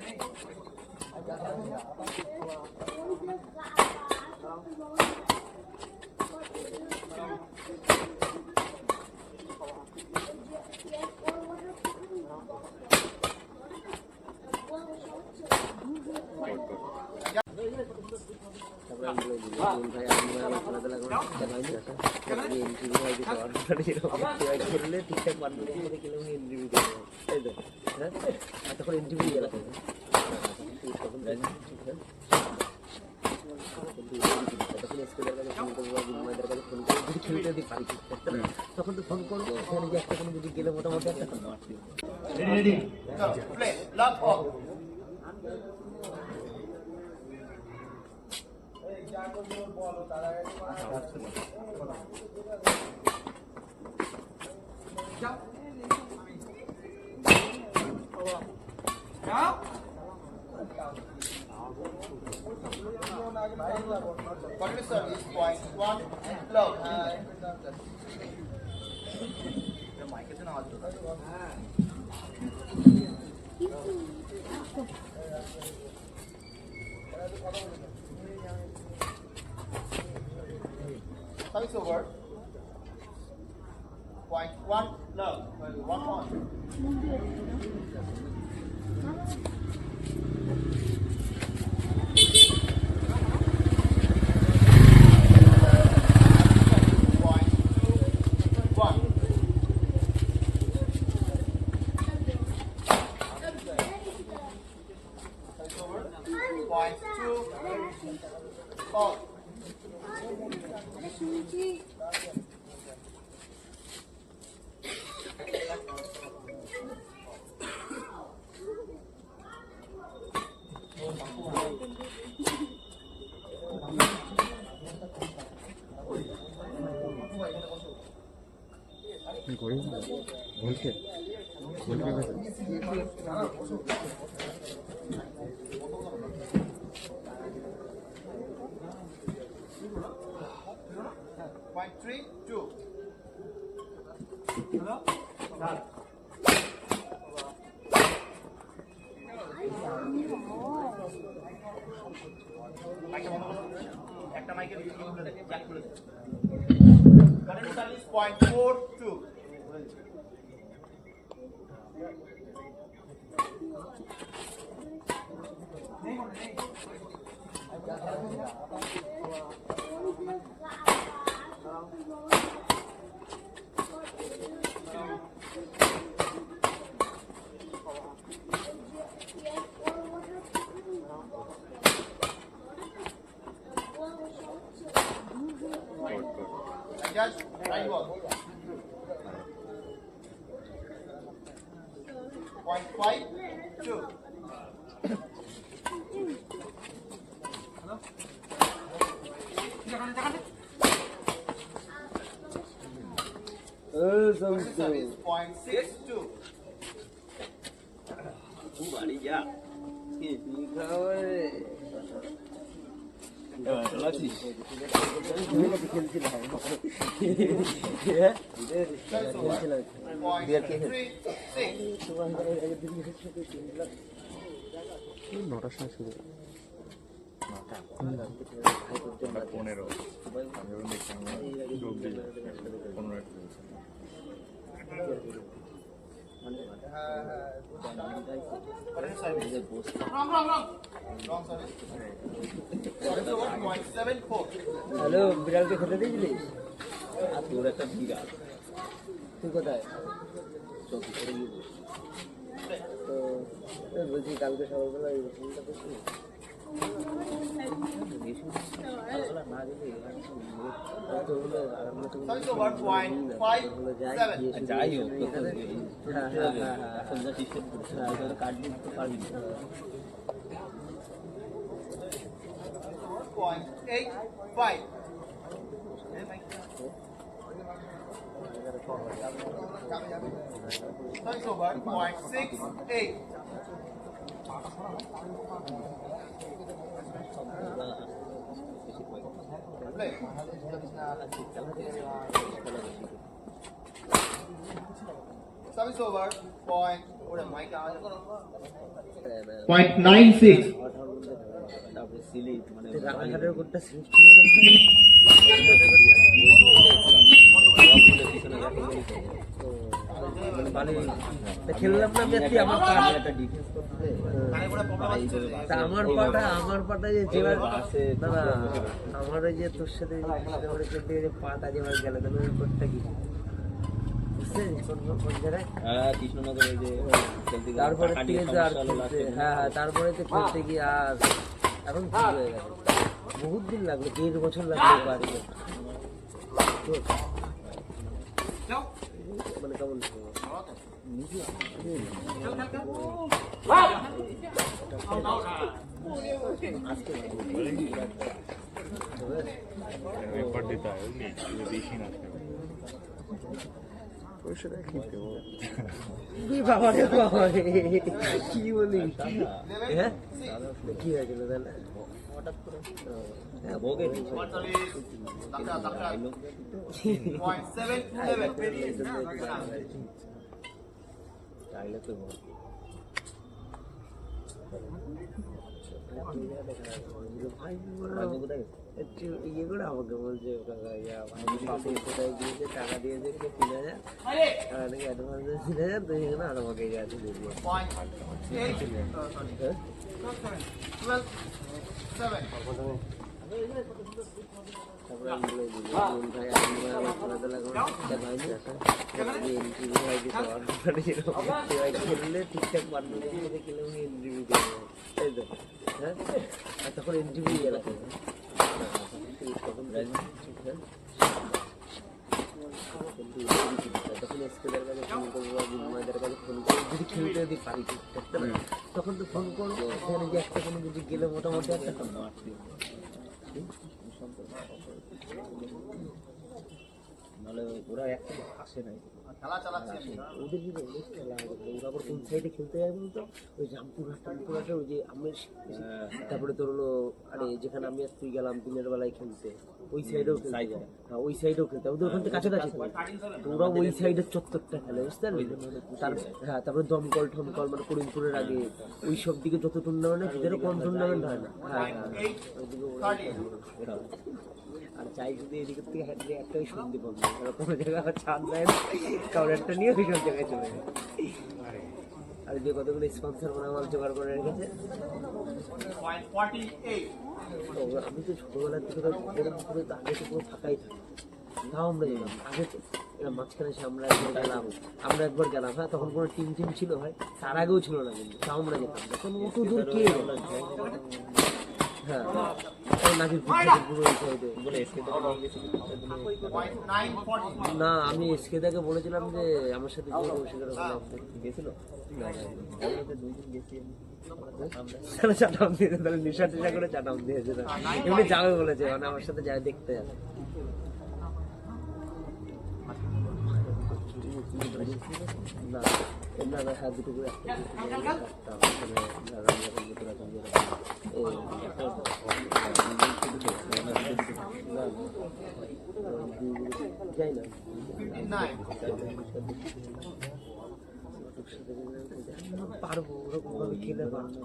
ঠিকঠাক তখন ইন্টারভিউ গেল তখন তো ফোন করবো সেখানে যে একটা কোনো যদি গেলে মোটামুটি একটা is point one love. Service over. Point one love. 1 Point two, four. Point three, two. Point four, two. Judge, right ball. Point five, two. Point six, two. নটার সময় শুরু 15 আমি দেখলাম 15 হ্যালো বিড়ালকে খেতে দিয়েছিলি আর তোর একটা বিড়াল তুই কোথায় তো বলছি কালকে সকালবেলা এই ফোনটা করছি যাই হোক কার্ড দিতে পারবি না Point eight, five. Service over. Point six, eight. Play. Service over. Point ওরে মাইক আওয়াজ করো। 0.96 তারপরে সিলিপ মানে রানাঘাটের কোটটা সিলিপ ছিল না মানে বালি খেললাম না ব্যক্তি আমার পা একটা ডিফেন্স করতে তা আমার পাটা যে যেবার আছে দাদা আমার ওই যে তোর সাথে খেলতে গেলে পাটা যেবার গেল তাহলে ওই কোটটা কি কৃষ্ণনগরে যে তারপরে তারপরে তো খেলতে গিয়ে আর এখন ঠিক হয়ে গেছে বহুত দিন লাগলো 1.5 বছর লাগলো বাড়ি মানে কেমন पेपर देता है ये देशी ना কি বলি হ্যাঁ কি হয়েছিল তাহলে হঠাৎ করে ভোগে 0.7 ইয়ে করে আমাকে বলছে কোথায় গিয়েছে টাকা দিয়েছে 3,000 নাকি অ্যাডভান্স 3,000 তো এখানে আর আমাকে গেছে তারপরে আমি বলে দিই ভাই খেলাধুলা খেললে ঠিকঠাক পারবে খেলে আমি এন্ট্রি দেবো তাই তো হ্যাঁ আর তখন এন্ট্রি গেলাম তখন স্কুলের কাছে ফোন করবো মায়েদের কাছে ফোন করবো যদি খেলতে যদি পারি ঠিকঠাক তখন তো ফোন করবো সেখানে যে একটা কোনো যদি গেলে মোটামুটি একটা নাহলে ওরা একটা আসে নাই খেলা চালাচ্ছে ওদের যদি অনেক খেলা হতো ওরা আবার কোন সাইডে খেলতে যায় বলতো ওই জামপুরহাটে ওই যে আমি তারপরে তোর হলো আরে যেখানে আমি আর তুই গেলাম দিনের বেলায় খেলতে ওই সাইডেও খেলতে যায় হ্যাঁ ওই সাইডেও খেলতে ওদের ওখান থেকে কাছাকাছি তো ওরা ওই সাইডের চত্বরটা খেলে বুঝতে পারলি হ্যাঁ তারপরে দমকল ঠমকল মানে করিমপুরের আগে ওই সব দিকে যত টুর্নামেন্ট ভিতরে কম টুর্নামেন্ট হয় না হ্যাঁ হ্যাঁ আর চাই যদি এদিকের থেকে হাঁটলে একটাই সন্ধি পাবো কোনো জায়গায় আবার ছাদ দেয় না কারণ একটা নিয়ে ওই সব জায়গায় চলে যায় আর যে কতগুলো স্পন্সর মনে আমার জোগাড় করে রেখেছে আমি তো ছোটবেলার থেকে এরকম পুরো আগে তো পুরো ফাঁকাই থাকি তাও আমরা গেলাম আগে তো মাঝখানে এসে আমরা একবার গেলাম হ্যাঁ তখন কোনো টিম ছিল ভাই তার আগেও ছিল না কিন্তু তাও আমরা যেতাম তখন অত দূর কে হ্যাঁ না আমি এসকেদাকে বলেছিলাম যে আমার সাথে গেছিল চাটাম দিয়েছে তাহলে নেশা টেশা করে চাটাম দিয়েছে এমনি যাবে বলেছে মানে আমার সাথে যাই দেখতে যাবে না না না হ্যাঁ দুটো করে একটা যাই না পারবো ওরকম ভাবে খেলে পারবো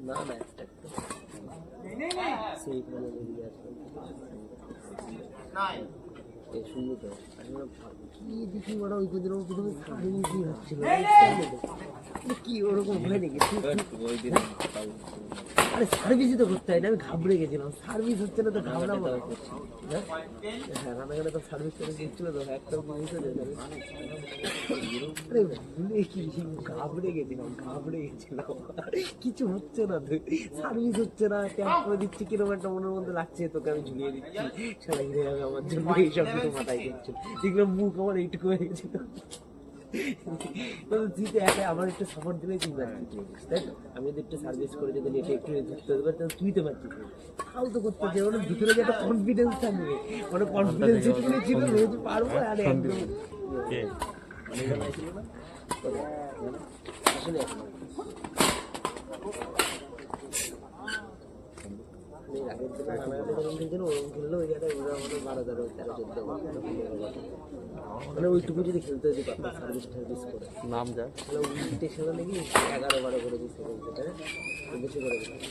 না না একটা সেইখানে বেরিয়ে আসবে শুনবো তো কি দেখি ওরা ওই কদিন প্রথমে সার্ভিসই হচ্ছিল কি ওরকম হয় নাকি আরে সার্ভিসই তো করতে হয় না আমি ঘাবড়ে গেছিলাম সার্ভিস হচ্ছে না তো ঘাবড়াবো হ্যাঁ রান্নাঘাটে তো সার্ভিস করে দিচ্ছিল তো একটা মানুষ আরে ভুলে কি ঘাবড়ে গেছিলাম কিছু হচ্ছে না তো সার্ভিস হচ্ছে না ট্যাপ করে দিচ্ছি কিরকম একটা মনের মধ্যে লাগছে তোকে আমি ঝুলিয়ে দিচ্ছি সারা ঘিরে যাবে আমার জন্য এইসব কিছু মাথায় করছে দেখলাম মুখ আমার এইটুকু হয়ে গেছিল আমার একটু সাপোর্ট দিলে তুই পারছিস তাই তো আমি যদি একটু সার্ভিস করে যদি নেটে একটু ধরতে হতে পারি তুই তো পারছিস তাও তো করতে চাই মানে ভিতরে যে একটা কনফিডেন্স থাকবে মানে কনফিডেন্স ছিল পারবো আর একদম আসলে এর আগের দিনে রানাঘাটে যখন খেলছিল ওরকম খেললে ওই জায়গায় ওরা মানে 12-13-14 মানে ওইটুকু যদি খেলতে যদি পারতাম সার্ভিস টার্ভিস করে নাম যা তাহলে উইকেটে খেলা নাকি 11-12 করে দিচ্ছে খেলতে বেশি করে দিচ্ছে।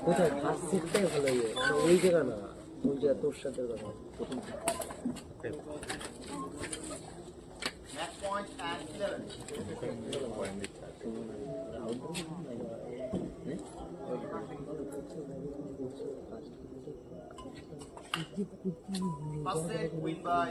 কোথায় ফার্স্ট সেটটাই ভালো ইয়ে মানে ওই জায়গা না ওই জায়গা তোর সাথে কথা প্রথম Next point and 11. First set win by